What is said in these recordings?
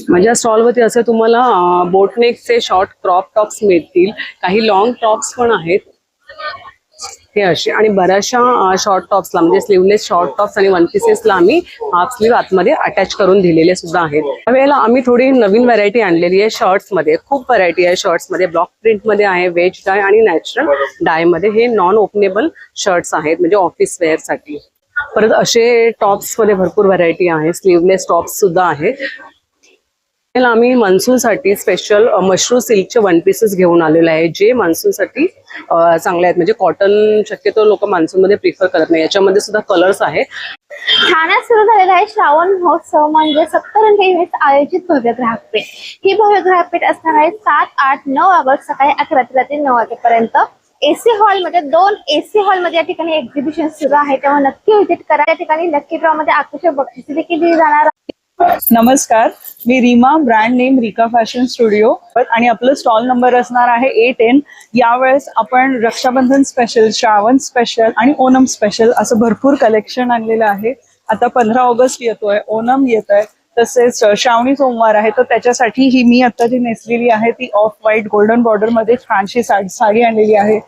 माझ्या स्टॉलवरती असे तुम्हाला बोटनेकचे शॉर्ट क्रॉप टॉप्स मिळतील, काही लॉंग टॉप्स पण आहेत हे असे, आणि बऱ्याचशा शॉर्ट टॉप्सला म्हणजे स्लीवलेस शॉर्ट टॉप्स आणि वन पीसेसला आम्ही हाफ स्लीव आतमध्ये अटॅच करून दिलेले सुद्धा आहेत. त्यावेळेला आम्ही थोडी नवीन व्हरायटी आणलेली आहे शर्ट्समध्ये. खूप व्हरायटी आहे शर्ट्समध्ये. ब्लॉक प्रिंटमध्ये आहे, वेज डाय आणि नॅचरल डायमध्ये. हे नॉन ओपनेबल शर्ट्स आहेत म्हणजे ऑफिस वेअरसाठी. परत असे टॉप्समध्ये भरपूर व्हरायटी आहे. स्लीवलेस टॉप्स सुद्धा आहेत. आम्ही मान्सूनसाठी स्पेशल मशरूम सिल्कचे वन पीसेस घेऊन आलेले आहे, जे मान्सूनसाठी चांगले आहेत. म्हणजे कॉटन शक्यतो लोक मान्सूनमध्ये प्रिफर करत नाही. याच्यामध्ये सुद्धा कलर्स आहेत. ठाण्यात सुरू झालेला आहे श्रावण महोत्सव म्हणजे 70 आयोजित भव्य ग्राहकपेठ. ही भव्य ग्राहकपेठ असणार आहे 7, 8, 9 ऑगस्ट सकाळी 11 ते रात्री 9 वाजेपर्यंत. एसी हॉलमध्ये 2 एसी हॉलमध्ये या ठिकाणी एक्झिबिशन सुरू आहे, तेव्हा नक्की व्हिजिट करा. या ठिकाणी लकी ड्रॉ मध्ये आकर्षक बक्षिसे देखील दिली जाणार. नमस्कार, मी रीमा, ब्रँड नेम रिका फॅशन स्टुडिओ, आणि आपलं स्टॉल नंबर असणार आहे A10. यावेळेस आपण रक्षाबंधन स्पेशल, श्रावण स्पेशल आणि ओणम स्पेशल असं भरपूर कलेक्शन आणलेलं आहे. आता 15 ऑगस्ट येतोय, ओणम येत आहे, तसेच श्रावणी सोमवार आहे, तर त्याच्यासाठी ही मी आता जी नेसलेली आहे ती ऑफ व्हाईट गोल्डन बॉर्डर मध्ये छानशी साडी आणलेली आहे.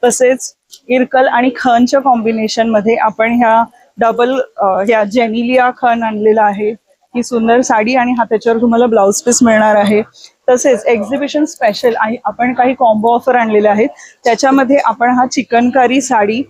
तसेच इरकल आणि खनच्या कॉम्बिनेशन मध्ये आपण ह्या ह्या जेनिलिया खन आणलेला आहे. ही सुंदर साडी आणि हा त्याच्यावर तुम्हाला ब्लाउज पीस मिळणार आहे. तसेच एक्झिबिशन स्पेशल आणि आपण काही कॉम्बो ऑफर आणलेले आहेत. त्याच्यामध्ये आपण हा चिकनकारी साडी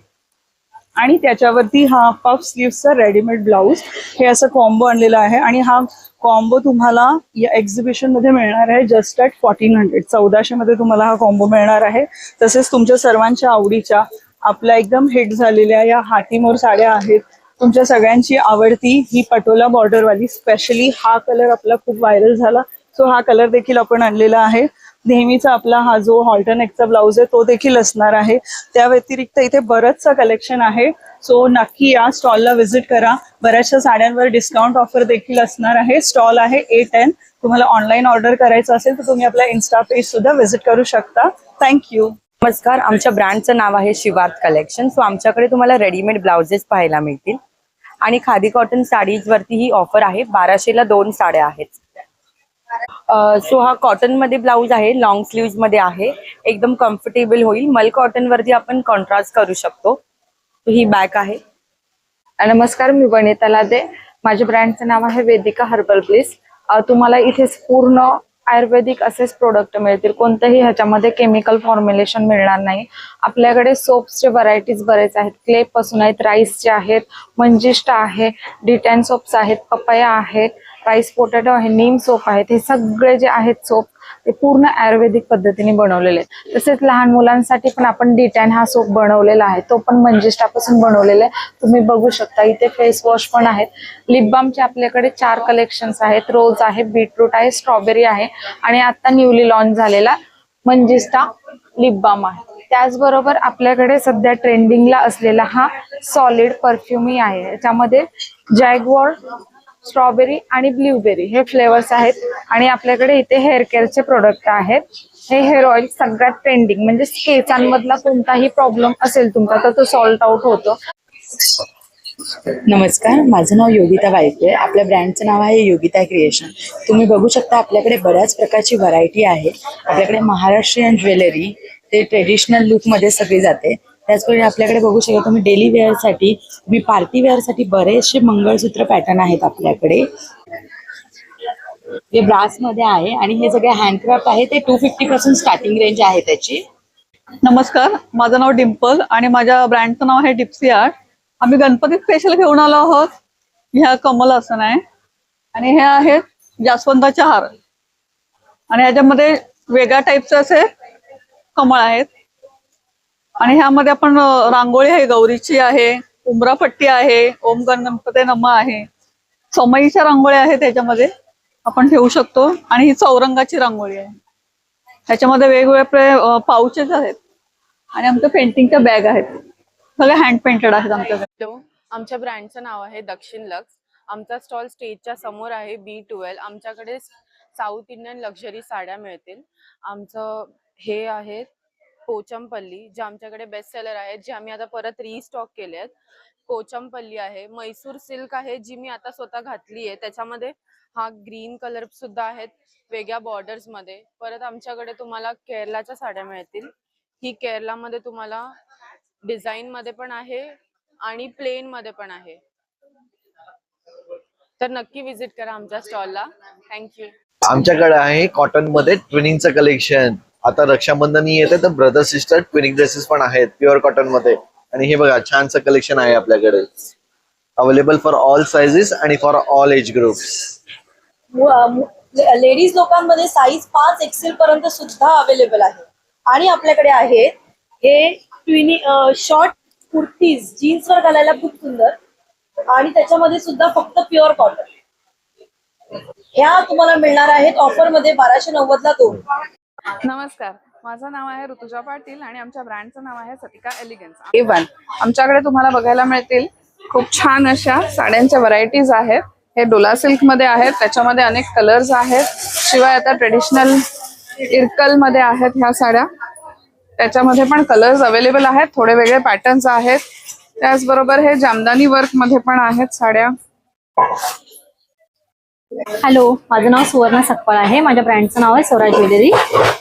आणि त्याच्यावरती हा पफ स्लीव्हचा रेडीमेड ब्लाउज, हे असं कॉम्बो आणलेला आहे. आणि हा कॉम्बो तुम्हाला या एक्झिबिशन मध्ये मिळणार आहे जस्ट ॲट 1400, 1400 मध्ये तुम्हाला हा कॉम्बो मिळणार आहे. तसेच तुमच्या सर्वांच्या आवडीच्या आपल्या एकदम हिट झालेल्या या हातीमोर साड्या आहेत. तुमच्या सगळ्यांची आवडती ही पटोला बॉर्डरवाली, स्पेशली हा कलर आपला खूप व्हायरल झाला, सो हा कलर देखील आपण आणलेला आहे. नेहमीचा आपला हा जो हॉल्टरनेकचा ब्लाउज आहे तो देखील असणार आहे. त्या व्यतिरिक्त इथे बरंचसं कलेक्शन आहे, सो नक्की या स्टॉलला व्हिजिट करा. बऱ्याचशा साड्यांवर डिस्काउंट ऑफर देखील असणार आहे. स्टॉल आहे A10. तुम्हाला ऑनलाईन ऑर्डर करायचं असेल तर तुम्ही आपल्या इन्स्टा पेज सुद्धा व्हिजिट करू शकता. थँक्यू. नमस्कार, आमच्या ब्रँडचं नाव आहे शिवार्थ कलेक्शन. सो आमच्याकडे तुम्हाला रेडीमेड ब्लाउजेस पाहायला मिळतील आणि खादी कॉटन साडीज वरती ही ऑफर आहे. 1200ला 2 साड्या आहेत. सो हा कॉटन मध्ये ब्लाउज आहे, लॉंग स्लीव्ज मध्ये आहे, एकदम कम्फर्टेबल होईल. मल कॉटन वरती आपण कॉन्ट्रास्ट करू शकतो. ही बॅक आहे. नमस्कार, मी वनिता लादे. माझ्या ब्रँडचं नाव आहे वेदिका हर्बल प्लीज. तुम्हाला इथे पूर्ण आयुर्वेदिक असेच प्रोडक्ट मिळतील. कोणत्याही ह्याच्यामध्ये केमिकल फॉर्म्युलेशन मिळणार नाही. आपल्याकडे सोप्सचे व्हरायटीज बरेच आहेत. क्ले पासून आहेत, राईसचे आहेत, मंजिष्टा आहे, डिटॅन सोप्स आहेत, पपया आहेत, राईस पोटॅटो आहे, नीम सोप आहेत. हे सगळे जे आहेत सोप ते पूर्ण आयुर्वेदिक पद्धतीने बनवलेले आहेत. तसेच लहान मुलांसाठी पण आपण डिटॅन हा सोप बनवलेला आहे, तो पण मंजिष्टापासून बनवलेला आहे. तुम्ही बघू शकता इथे फेस वॉश पण आहेत. लिप बामचे आपल्याकडे 4 कलेक्शन्स आहेत. रोज आहे, बीटरूट आहे, स्ट्रॉबेरी आहे आणि आता न्यूली लॉन्च झालेला मंजिष्टा लिप बाम आहे. त्याचबरोबर आपल्याकडे सध्या ट्रेंडिंगला असलेला हा सॉलिड परफ्युमी आहे. याच्यामध्ये जॅगवॉर, स्ट्रॉबेरी आणि ब्लूबेरी हे फ्लेवर्स आहेत. आणि आपल्याकडे इथे हेअर केअरचे प्रोडक्ट आहेत. हे हेअर ऑइल सगळ्यात ट्रेंडिंग, म्हणजे केसांमधला कोणताही प्रॉब्लेम असेल तुमचा तर तो सॉल्ट आउट होतो. नमस्कार, माझं नाव योगिता वायके. आपल्या ब्रँडचं नाव आहे योगिता क्रिएशन. तुम्ही बघू शकता आपल्याकडे बऱ्याच प्रकारची व्हरायटी आहे. आपल्याकडे महाराष्ट्रीयन ज्वेलरी ते ट्रेडिशनल लुकमध्ये सगळी जाते. त्याचप्रमाणे आपल्याकडे बघू शकता तुम्ही डेली वेअरसाठी, तुम्ही पार्टी वेअरसाठी बरेचसे मंगळसूत्र पॅटर्न आहेत आपल्याकडे. हे ब्रासमध्ये आहे आणि हे सगळे हँडक्राफ्ट आहे. ते 250 पासून स्टार्टिंग रेंज आहे त्याची. नमस्कार, माझं नाव डिम्पल आणि माझ्या ब्रँडचं नाव आहे डिप्सी आर्ट. आम्ही गणपती स्पेशल घेऊन आलो आहोत. ह्या कमल आसन आहे आणि हे आहेत जास्वंदाचे हार आणि ह्याच्यामध्ये वेगळ्या टाईपचे असे कमळ आहेत. आणि ह्यामध्ये आपण रांगोळी आहे, गौरीची आहे, उंबरापट्टी आहे, ओम गणपती नमः आहे, समईच्या रांगोळ्या आहेत त्याच्यामध्ये आपण ठेवू शकतो. आणि ही चौरंगाची रांगोळी आहे. ह्याच्यामध्ये वेगवेगळे पाउचेस आहेत आणि आमच्या पेंटिंगच्या बॅग आहेत. सगळे हँड पेंटेड आहेत आमच्याकडे. आमच्या ब्रँडचं नाव आहे दक्षिण लक्स. आमचा स्टॉल स्टेजच्या समोर आहे B12. आमच्याकडे साऊथ इंडियन लक्झरी साड्या मिळतील. आमचं हे आहे पोचमपल्ली, जे आमच्याकडे बेस्ट सेलर आहेत, जे आम्ही आता परत रिस्टॉक केले आहेत. पोचमपल्ली आहे, मैसूर सिल्क आहे, जी मी आता स्वतः घातली आहे. त्याच्यामध्ये हा ग्रीन कलर सुद्धा आहेत वेगळ्या बॉर्डर्स मध्ये. परत आमच्याकडे तुम्हाला केरलाच्या साड्या मिळतील. ही केरलामध्ये तुम्हाला डिझाईन मध्ये पण आहे आणि प्लेन मध्ये पण आहे. तर नक्की विजिट करा आमच्या स्टॉलला. थँक्यू. आमच्याकडे आहे कॉटन मध्ये ट्विनिंगचं कलेक्शन. आता रक्षाबंधन येते तर ब्रदर सिस्टर ट्विनिंग ड्रेसेस पण आहेत प्युअर कॉटन मध्ये. आणि हे बघा छानसं कलेक्शन आहे आपल्याकडे, अवेलेबल फॉर ऑल साइजेस आणि for all age groups. Ladies लोकांमध्ये साईज 5 XL पर्यंत सुद्धा अवेलेबल आहे. आणि आपल्याकडे आहेत हे शॉर्ट कुर्तीज जीन्सवर घालायला खूप सुंदर, आणि त्याच्यामध्ये सुद्धा फक्त प्युअर कॉटन. ह्या तुम्हाला मिळणार आहेत ऑफर मध्ये 1290ला 2. नमस्कार, माझं नाव आहे ऋतुजा पाटील आणि आमच्या ब्रँडचं नाव आहे सतिका एलिगन्स A1. आमच्याकडे तुम्हाला बघायला मिळतील खूप छान अशा साड्यांच्या व्हरायटीज आहेत. हे डोला सिल्क मध्ये आहेत, त्याच्यामध्ये अनेक कलर्स आहेत. शिवाय आता ट्रेडिशनल इरकल मध्ये आहेत ह्या साड्या, त्याच्यामध्ये पण कलर्स अवेलेबल आहेत. थोडे वेगळे पॅटर्न्स आहेत. त्याचबरोबर हे जामदानी वर्क मध्ये पण आहेत साड्या. हॅलो, माझं नाव सुवर्णा सकपाळ आहे. माझ्या ब्रँडचं नाव आहे स्वराज ज्वेलरी.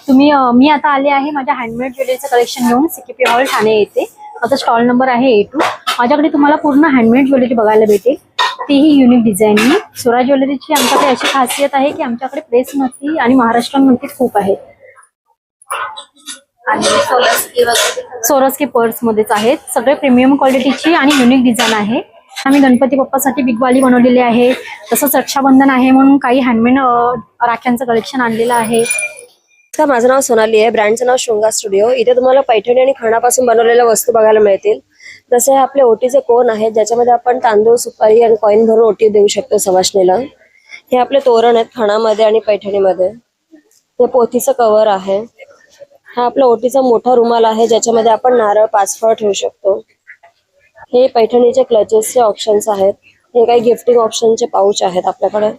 मी आता आले आहे माझ्या हँडमेड ज्वेलरीचं कलेक्शन घेऊन CKP हॉल ठाणे येथे. माझा स्टॉल नंबर आहे A2. माझ्याकडे तुम्हाला पूर्ण हँडमेड ज्वेलरी बघायला भेटेल, तीही युनिक डिझाईननी. स्वराज ज्वेलरीची आमच्याकडे अशी खासियत आहे की आमच्याकडे प्रेसमध्ये आणि महाराष्ट्रामध्ये खूप आहे. आणि सोरस्की पर्स मध्येच आहेत. सगळे प्रीमियम क्वालिटीची आणि युनिक डिझाईन आहे. आम्ही गणपती बाप्पासाठी बिगवाली बनवलेली आहे. तसंच रक्षाबंधन आहे म्हणून काही हँडमेड राख्यांचं कलेक्शन आणलेलं आहे. माझं नाव सोनाली आहे. ब्रँडचं नाव शृंगार स्टुडिओ. इथे तुम्हाला पैठणी आणि खाणापासून बनवलेल्या वस्तू बघायला मिळतील. जसे आपले ओटीचे कोन आहेत, ज्याच्यामध्ये आपण तांदूळ, सुपारी आणि कॉईन भरून ओटी देऊ शकतो सवासणीला. हे आपले तोरण आहेत खाणामध्ये आणि पैठणीमध्ये. हे पोथीचं कव्हर आहे. हा आपला ओटीचा मोठा रुमाल आहे, ज्याच्यामध्ये आपण नारळ, 5 फळ ठेवू शकतो. हे पैठणीचे क्लचेसचे ऑप्शन्स आहेत. हे काही गिफ्टिंग ऑप्शनचे पाऊच आहेत आपल्याकडे.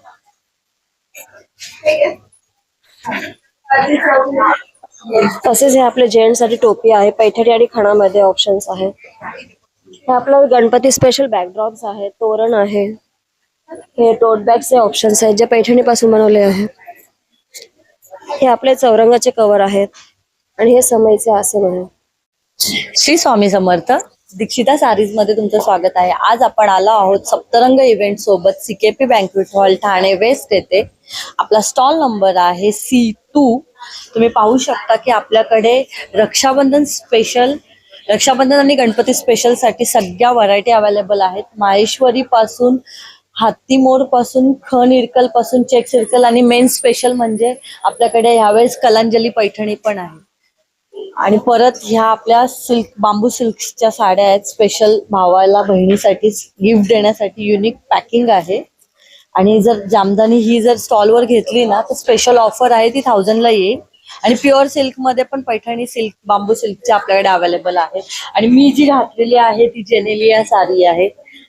तसेच हे आपले जेंट्ससाठी टोपी आहे, पैठणी आणि खाणामध्ये ऑप्शन्स आहेत. हे आपलं गणपती स्पेशल बॅकड्रॉप्स आहेत, तोरण आहे. हे टोट बॅगचे ऑप्शन्स आहेत जे पैठणीपासून बनवले आहेत. हे आपले चौरंगाचे कव्हर आहेत आणि हे समईचे आसन आहे. श्री स्वामी समर्थ. दीक्षिता सारीज मध्ये तुमचं स्वागत आहे. आज आपण आलो आहोत सप्तरंग इव्हेंट सोबत CKP banquet hall Thane West येथे. आपला स्टॉल नंबर आहे C2. तुम्ही पाहू शकता की आपल्याकडे रक्षाबंधन आणि गणपती स्पेशल साठी सगळ्या व्हरायटी अवेलेबल आहेत. माहेश्वरी पासून, हातीमोर पासून, खण इरकल पासून, चेक इरकल आणि मेन स्पेशल म्हणजे आपल्याकडे ह्यावेळेस कलांजली पैठणी पण आहे. आणि परत ह्या आपल्या बांबू सिल्कच्या साड्या आहेत. स्पेशल भावाला, बहिणीसाठी गिफ्ट देण्यासाठी युनिक पॅकिंग आहे. आणि जर जामदानी ही जर स्टॉलवर घेतली ना तर स्पेशल ऑफर आहे, ती 1000ला येईल. आणि प्युअर सिल्क मध्ये पण पैठणी सिल्क, बांबू सिल्कचे आपल्याकडे अवेलेबल आहे. आणि मी जी घातलेली आहे ती जेनेलिया साडी आहे,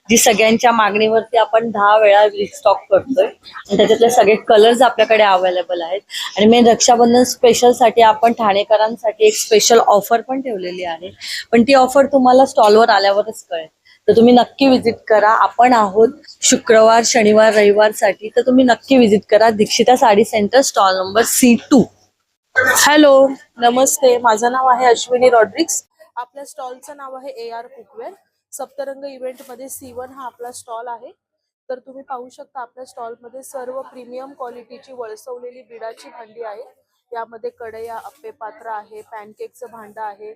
जी सगळ्यांच्या मागणीवरती आपण 10 वेळा रिस्टॉक करतोय. आणि त्याच्यातले सगळे कलर्स आपल्याकडे अवेलेबल आहेत. आणि मेन रक्षाबंधन स्पेशल साठी आपण ठाणेकरांसाठी एक स्पेशल ऑफर पण ठेवलेली आहे, पण ती ऑफर तुम्हाला स्टॉलवर आल्यावरच कळेल. तर तुम्ही नक्की विजिट करा. आपण आहोत शुक्रवार, शनिवार, रविवार साठी, तर तुम्ही नक्की विजिट करा. Dikshita sari centre, stall number C2. Hello, नमस्ते. माझं नाव आहे अश्विनी रॉड्रिक्स. आपल्या स्टॉलचं नाव आहे AR कुकवेअर. सप्तरंग इव्हेंट मध्ये C1 हा आपला स्टॉल आहे. तर तुम्ही पाहू शकता आपल्या स्टॉल मध्ये सर्व प्रीमियम क्वालिटीची वळसवलेली बिडाची भांडी आहे. यामध्ये कढया, अप्पे पात्र आहे, पॅनकेकचं भांडं आहे,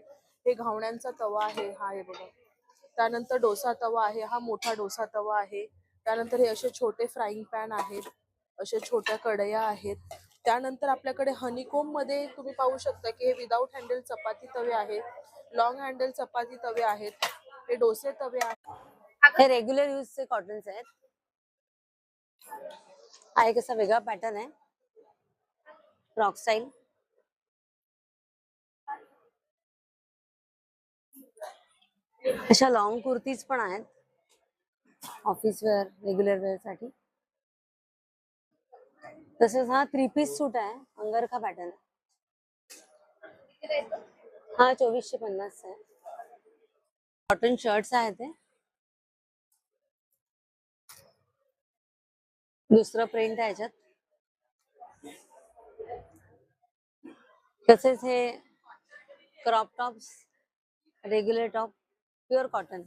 हे घावण्यांचा तवा आहे, हा आहे बघा. त्यानंतर डोसा तवा आहे, हा मोठा डोसा तवा आहे. त्यानंतर हे असे छोटे फ्राईंग पॅन आहेत, अशा छोट्या कढया आहेत. त्यानंतर आपल्याकडे हनीकोम मध्ये तुम्ही पाहू शकता की हे विदाऊट हँडल चपाती तवे आहेत, लॉंग हँडल चपाती तवे आहेत, हे डोसे तवे आहेत. हे रेग्युलर यूजचे कॉटन्स आहेत. हा एक असा वेगळा पॅटर्न आहे, फ्रॉक स्टाईल. अशा लॉंग कुर्तीज पण आहेत, ऑफिस वेअर, रेग्युलर वेअर साठी. तसेच हा 3 पीस सूट आहे, अंगरखा पॅटर्न. हा 2450 आहे. कॉटन शर्ट्स आहेत. दुसरं प्रिंट आहे याच्यात. तसेच हे crop tops, regular top, pure cotton.